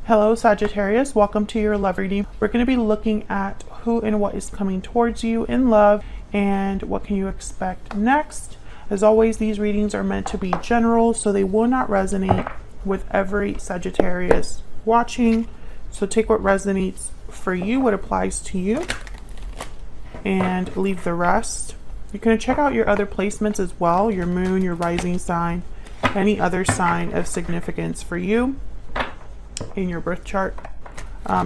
Hello Sagittarius, welcome to your love reading. We're going to be looking at who and what is coming towards you in love and what can you expect next. As always, these readings are meant to be general, so they will not resonate with every Sagittarius watching. So take what resonates for you, what applies to you, and leave the rest. You're going to check out your other placements as well, your moon, your rising sign, any other sign of significance for you in your birth chart.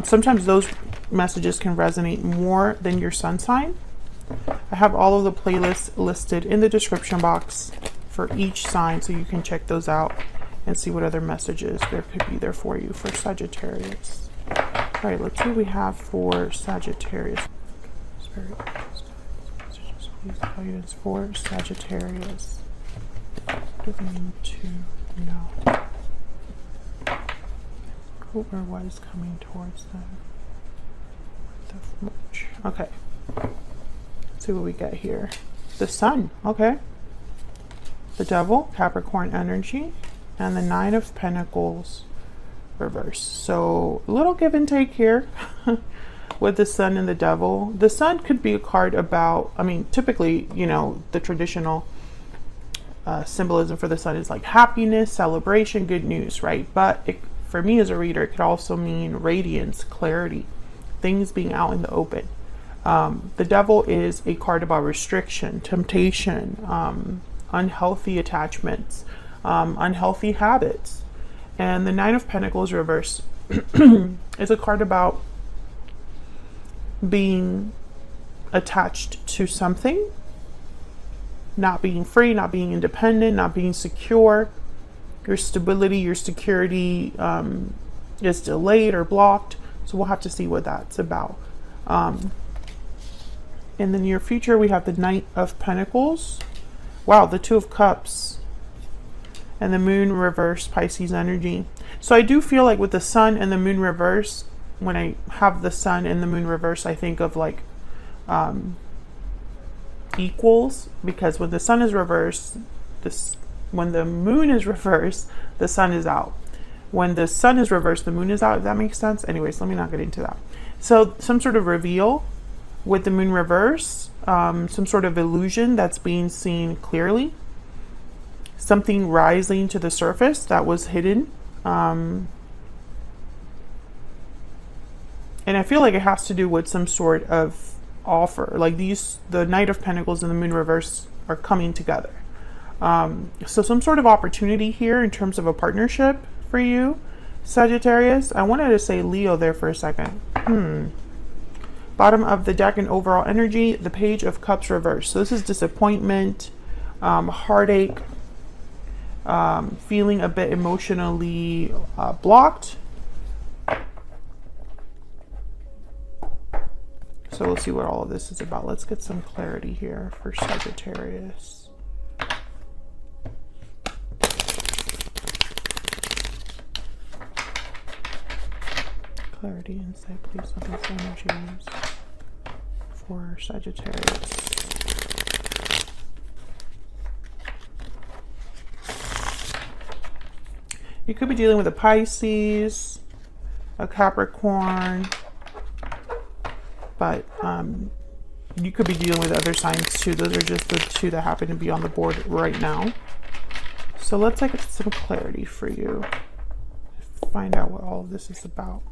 Sometimes those messages can resonate more than your sun sign. I have all of the playlists listed in the description box for each sign, so you can check those out and see what other messages there could be there for you for Sagittarius. All right, let's see what we have for Sagittarius. Spirit, please guidance for Sagittarius. What do we need to know? Who or what is coming towards them? Okay. Let's see what we get here. The Sun. Okay. The Devil, Capricorn energy, and the Nine of Pentacles reverse. So a little give and take here with the Sun and the Devil. The Sun could be a card about, I mean, typically, you know, the traditional symbolism for the Sun is like happiness, celebration, good news, right? But for me as a reader, it could also mean radiance, clarity, things being out in the open. The Devil is a card about restriction, temptation, unhealthy attachments, unhealthy habits. And the Nine of Pentacles reverse is a card about being attached to something, not being free, not being independent, not being secure. Your stability, your security is delayed or blocked. So we'll have to see what that's about. In the near future, we have the Knight of Pentacles. Wow, the Two of Cups. And the Moon reverse, Pisces energy. So I do feel like with the Sun and the Moon reverse, when I have the Sun and the Moon reverse, I think of like equals. Because when the Sun is reversed, when the Moon is reversed, the Sun is out. When the Sun is reversed, the Moon is out, if that makes sense. Anyways, let me not get into that. So some sort of reveal with the Moon reverse, some sort of illusion that's being seen clearly, something rising to the surface that was hidden. And I feel like it has to do with some sort of offer. Like the Knight of Pentacles and the Moon reverse are coming together. So some sort of opportunity here in terms of a partnership for you, Sagittarius. I wanted to say Leo there for a second. Bottom of the deck and overall energy, the Page of Cups reverse. So this is disappointment, heartache, feeling a bit emotionally blocked. So let's see what all of this is about. Let's get some clarity here for Sagittarius. Clarity, insight, please, on these energies for Sagittarius. You could be dealing with a Pisces, a Capricorn, but you could be dealing with other signs too. Those are just the two that happen to be on the board right now. So let's get some clarity for you. Find out what all of this is about.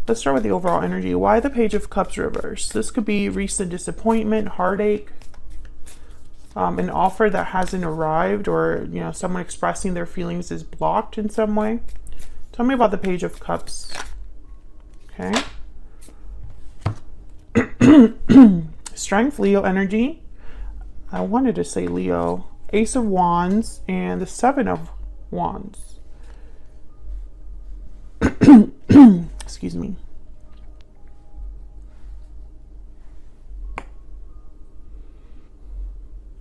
Let's start with the overall energy. Why the Page of Cups reverse? This could be recent disappointment, heartache, an offer that hasn't arrived, or you know, someone expressing their feelings is blocked in some way. Tell me about the Page of Cups. Okay. Strength, Leo energy. I wanted to say Leo. Ace of Wands and the Seven of Wands. Excuse me.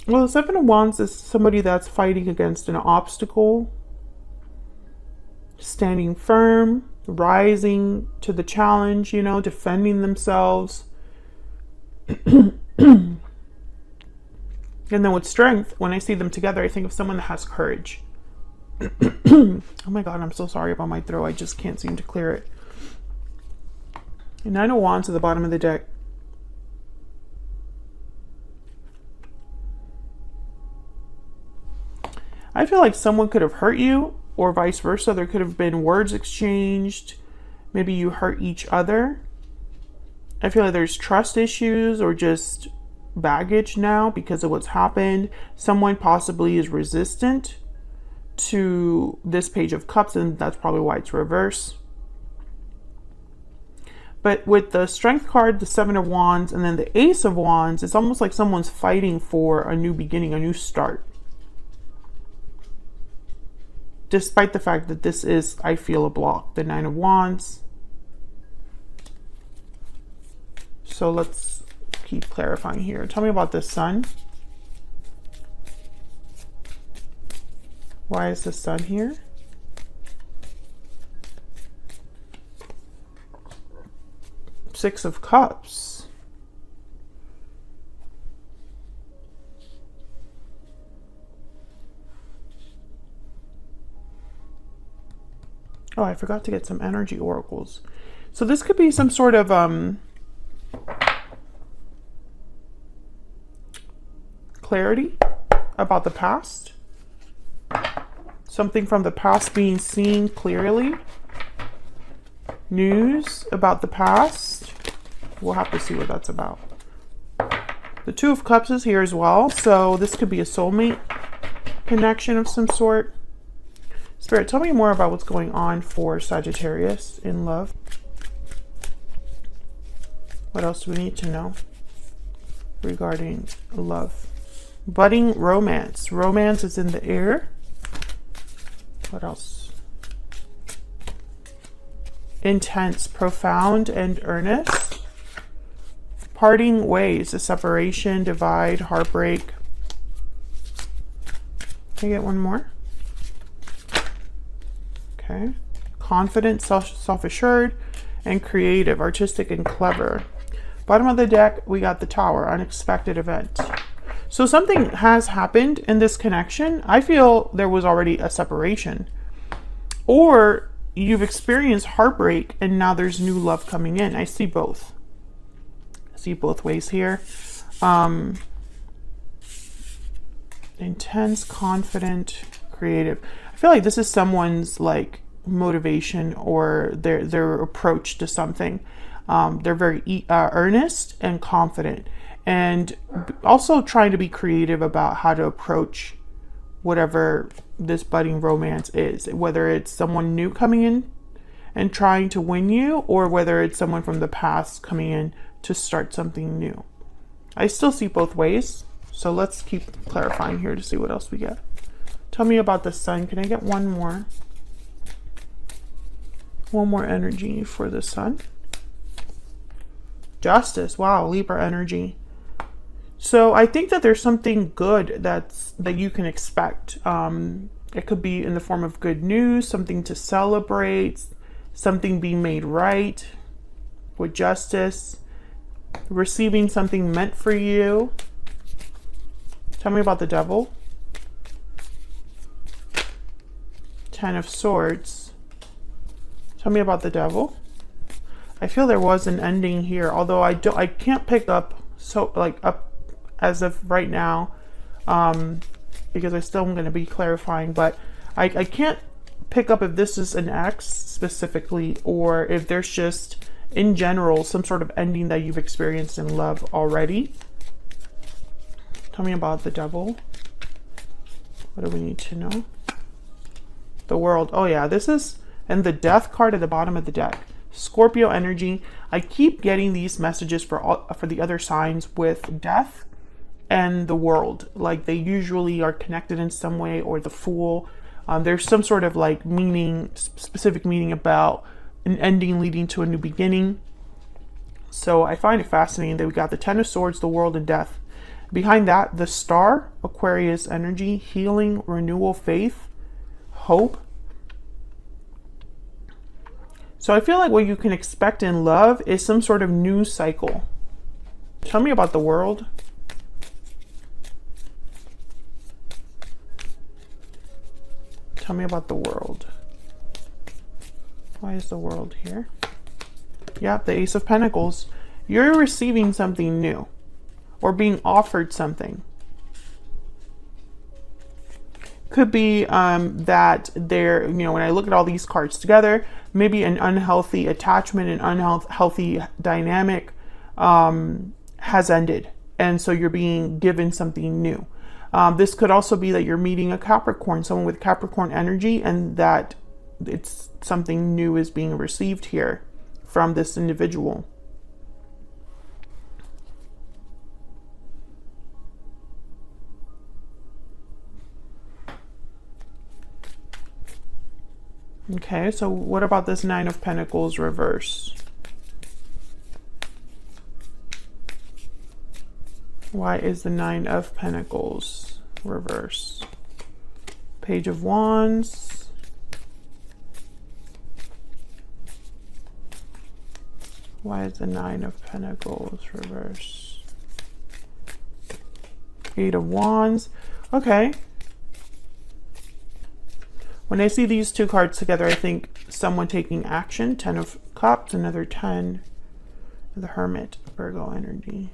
Well, the Seven of Wands is somebody that's fighting against an obstacle, standing firm, rising to the challenge, you know, defending themselves. And then with strength, when I see them together, I think of someone that has courage. Oh my God, I'm so sorry about my throat. I just can't seem to clear it. Nine of Wands at the bottom of the deck. I feel like someone could have hurt you, or vice versa. There could have been words exchanged. Maybe you hurt each other. I feel like there's trust issues or just baggage now because of what's happened. Someone possibly is resistant to this Page of Cups, and that's probably why it's reverse. But with the Strength card, the Seven of Wands, and then the Ace of Wands, it's almost like someone's fighting for a new beginning, a new start. Despite the fact that this is, I feel, a block, the Nine of Wands. So let's keep clarifying here. Tell me about the Sun. Why is the Sun here? Six of Cups. Oh, I forgot to get some energy oracles. So this could be some sort of clarity about the past. Something from the past being seen clearly. News about the past. We'll have to see what that's about. The Two of Cups is here as well. So this could be a soulmate connection of some sort. Spirit, tell me more about what's going on for Sagittarius in love. What else do we need to know regarding love? Budding romance. Romance is in the air. What else? Intense, profound, and earnest. Parting ways, a separation, divide, heartbreak. Can I get one more? Okay. Confident, self-assured, and creative, artistic, and clever. Bottom of the deck, we got the Tower, unexpected event. So something has happened in this connection. I feel there was already a separation. Or you've experienced heartbreak and now there's new love coming in. I see both. I see both ways here. Intense, confident, creative. I feel like this is someone's like motivation or their approach to something. They're very earnest and confident, and also trying to be creative about how to approach whatever this budding romance is, whether it's someone new coming in and trying to win you, or whether it's someone from the past coming in to start something new. I still see both ways, so let's keep clarifying here to see what else we get. Tell me about the Sun. Can I get one more? One more energy for the Sun. Justice. Wow, Libra energy. So I think that there's something good that you can expect. It could be in the form of good news, something to celebrate, something being made right with justice, receiving something meant for you. Tell me about the Devil. Ten of Swords. Tell me about the Devil. I feel there was an ending here, although I can't pick up up as of right now, because I still am going to be clarifying, but I can't pick up if this is an ex specifically, or if there's just in general some sort of ending that you've experienced in love already. Tell me about the Devil. What do we need to know? The World. Oh yeah, this is, and the Death card at the bottom of the deck. Scorpio energy. I keep getting these messages for the other signs with Death and the World. Like they usually are connected in some way, or the Fool. There's some sort of like meaning, specific meaning about an ending leading to a new beginning. So I find it fascinating that we got the Ten of Swords, the World, and Death. Behind that, the Star, Aquarius energy, healing, renewal, faith, hope. So I feel like what you can expect in love is some sort of new cycle. Tell me about the World. Tell me about the World. Why is the World here? Yep, the Ace of Pentacles. You're receiving something new or being offered something. Could be that there, you know, when I look at all these cards together, maybe an unhealthy attachment, an unhealthy dynamic has ended. And so you're being given something new. This could also be that you're meeting a Capricorn, someone with Capricorn energy, and that it's something new is being received here from this individual. Okay, so what about this Nine of Pentacles reverse? Why is the Nine of Pentacles reverse? Page of Wands. Why is the Nine of Pentacles reverse? Eight of Wands. Okay. When I see these two cards together, I think someone taking action. 10 of Cups, another 10. The Hermit, Virgo energy.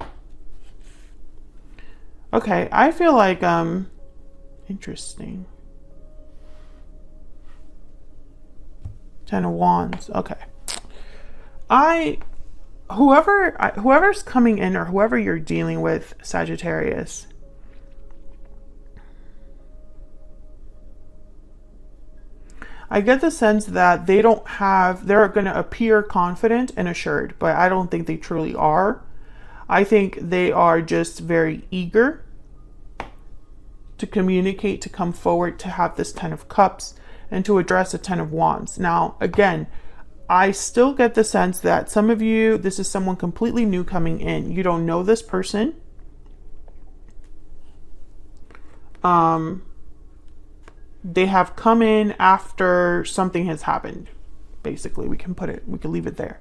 Okay, I feel like, interesting. 10 of Wands, okay. Whoever's coming in, or whoever you're dealing with, Sagittarius, I get the sense that they're going to appear confident and assured, but I don't think they truly are. I think they are just very eager to communicate, to come forward, to have this 10 of Cups, and to address a 10 of Wands. Now, again, I still get the sense that some of you, this is someone completely new coming in. You don't know this person. They have come in after something has happened. Basically, we can leave it there.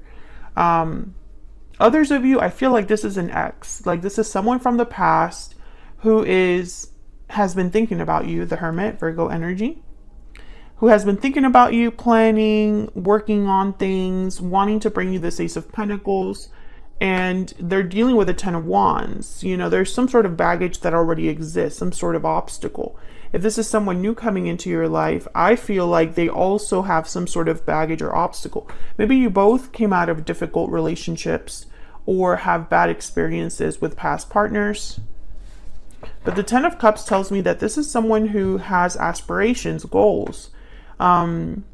Others of you, I feel like this is an ex. Like this is someone from the past who has been thinking about you, the Hermit, Virgo energy, who has been thinking about you, planning, working on things, wanting to bring you this Ace of Pentacles, and they're dealing with a 10 of Wands. You know, there's some sort of baggage that already exists, some sort of obstacle. If this is someone new coming into your life, I feel like they also have some sort of baggage or obstacle. Maybe you both came out of difficult relationships or have bad experiences with past partners. But the 10 of Cups tells me that this is someone who has aspirations, goals. And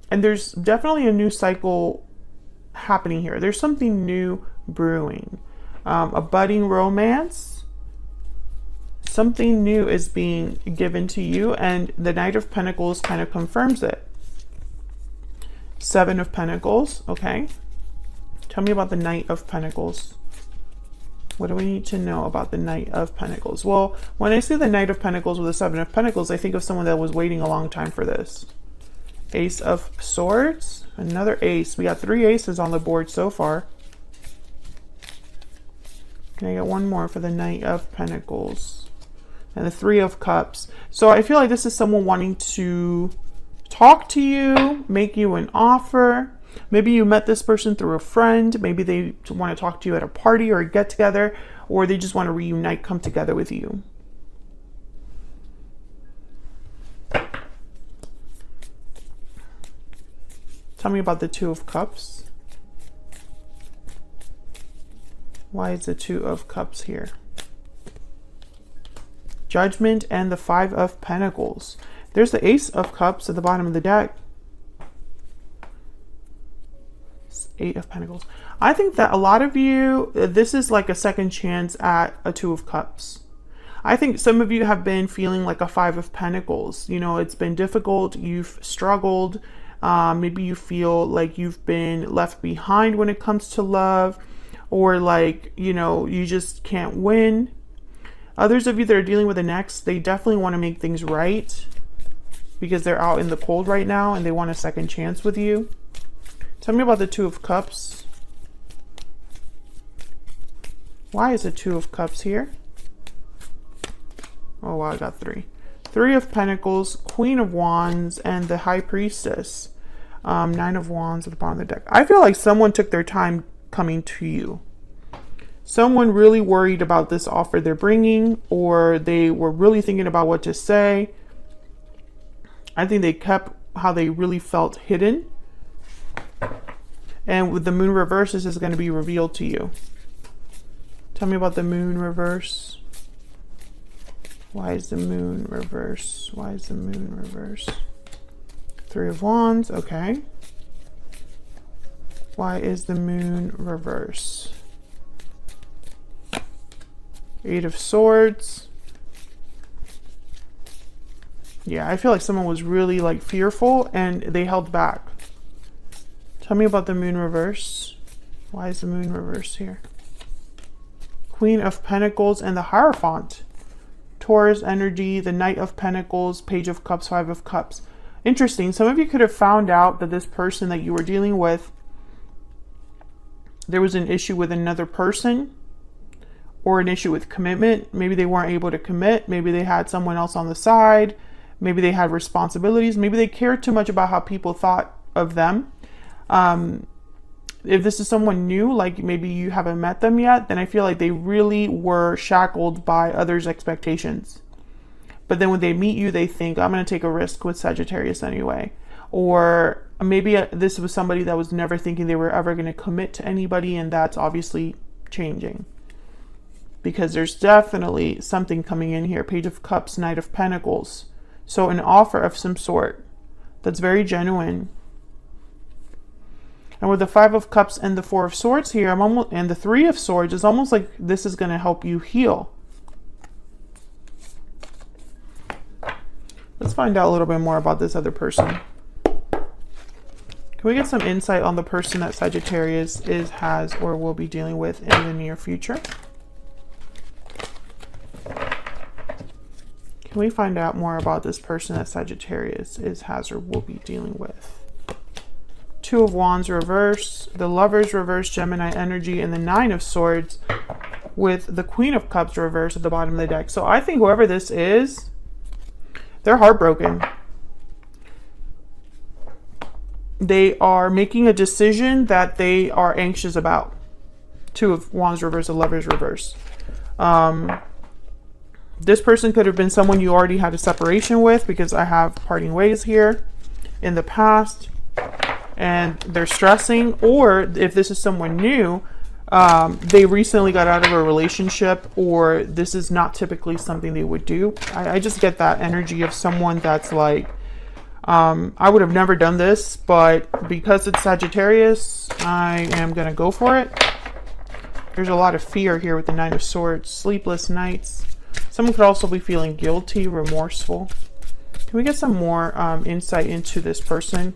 there's definitely a new cycle happening here. There's something new brewing. A budding romance. Something new is being given to you, and the Knight of Pentacles kind of confirms it. 7 of Pentacles, okay. Tell me about the Knight of Pentacles. What do we need to know about the Knight of Pentacles? Well, when I see the Knight of Pentacles with the 7 of Pentacles, I think of someone that was waiting a long time for this. Ace of Swords, another ace. We got 3 aces on the board so far. Can I get one more for the Knight of Pentacles? And the 3 of Cups. So I feel like this is someone wanting to talk to you, make you an offer. Maybe you met this person through a friend. Maybe they want to talk to you at a party or a get together, or they just want to reunite, come together with you. Tell me about the 2 of Cups. Why is the 2 of Cups here? Judgment and the 5 of Pentacles. There's the Ace of Cups at the bottom of the deck. 8 of Pentacles. I think that a lot of you, this is like a second chance at a 2 of Cups. I think some of you have been feeling like a 5 of Pentacles. You know, it's been difficult. You've struggled. Maybe you feel like you've been left behind when it comes to love, or like, you know, you just can't win. Others of you that are dealing with an ex, they definitely want to make things right because they're out in the cold right now and they want a second chance with you. Tell me about the 2 of Cups. Why is the 2 of Cups here? Oh, wow, I got 3. Three of Pentacles, Queen of Wands, and the High Priestess. Nine of Wands at the bottom of the deck. I feel like someone took their time coming to you. Someone really worried about this offer they're bringing, or they were really thinking about what to say. I think they kept how they really felt hidden. And with the Moon reverse, this is going to be revealed to you. Tell me about the Moon reverse. Why is the Moon reverse? Why is the Moon reverse? Three of Wands, okay. Why is the Moon reverse? Eight of Swords. Yeah, I feel like someone was really like fearful and they held back. Tell me about the Moon reverse. Why is the Moon reverse here? Queen of Pentacles and the Hierophant. Taurus energy, the Knight of Pentacles, Page of Cups, Five of Cups. Interesting. Some of you could have found out that this person that you were dealing with, there was an issue with another person or an issue with commitment. Maybe they weren't able to commit. Maybe they had someone else on the side. Maybe they had responsibilities. Maybe they cared too much about how people thought of them. If this is someone new, like maybe you haven't met them yet, then I feel like they really were shackled by others' expectations. But then when they meet you, they think, I'm going to take a risk with Sagittarius anyway. Or maybe this was somebody that was never thinking they were ever going to commit to anybody, and that's obviously changing. Because there's definitely something coming in here. Page of Cups, Knight of Pentacles. So an offer of some sort that's very genuine. And with the Five of Cups and the Four of Swords here, and the Three of Swords, it's almost like this is going to help you heal. Let's find out a little bit more about this other person. Can we get some insight on the person that Sagittarius is, has, or will be dealing with in the near future? Can we find out more about this person that Sagittarius is, has, or will be dealing with? Two of Wands reverse, the Lovers reverse, Gemini energy, and the Nine of Swords with the Queen of Cups reverse at the bottom of the deck. So I think whoever this is, they're heartbroken. They are making a decision that they are anxious about. Two of Wands reverse, the Lovers reverse. This person could have been someone you already had a separation with, because I have parting ways here in the past. And they're stressing. Or if this is someone new, they recently got out of a relationship, or this is not typically something they would do. I just get that energy of someone that's like, I would have never done this, but because it's Sagittarius, I am going to go for it. There's a lot of fear here with the Nine of Swords, sleepless nights. Someone could also be feeling guilty, remorseful. Can we get some more insight into this person?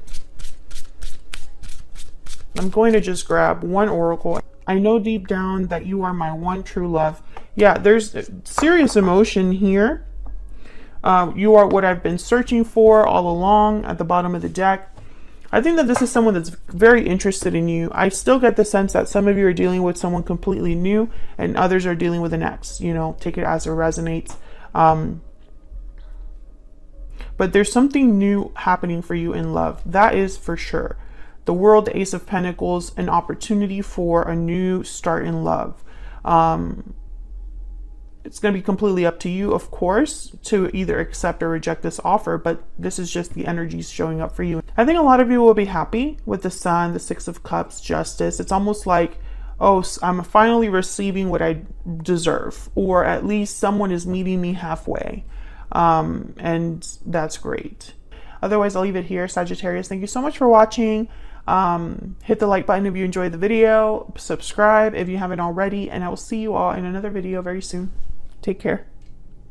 I'm going to just grab one oracle. I know deep down that you are my one true love. Yeah, there's serious emotion here. You are what I've been searching for all along at the bottom of the deck. I think that this is someone that's very interested in you. I still get the sense that some of you are dealing with someone completely new and others are dealing with an ex. You know, take it as it resonates. But there's something new happening for you in love. That is for sure. The World, the Ace of Pentacles, an opportunity for a new start in love. It's going to be completely up to you, of course, to either accept or reject this offer, but this is just the energies showing up for you. I think a lot of you will be happy with the Sun, the Six of Cups, Justice. It's almost like, oh, I'm finally receiving what I deserve, or at least someone is meeting me halfway, and that's great. Otherwise, I'll leave it here. Sagittarius, thank you so much for watching. Hit the like button if you enjoyed the video, subscribe if you haven't already, and I will see you all in another video very soon. Take care.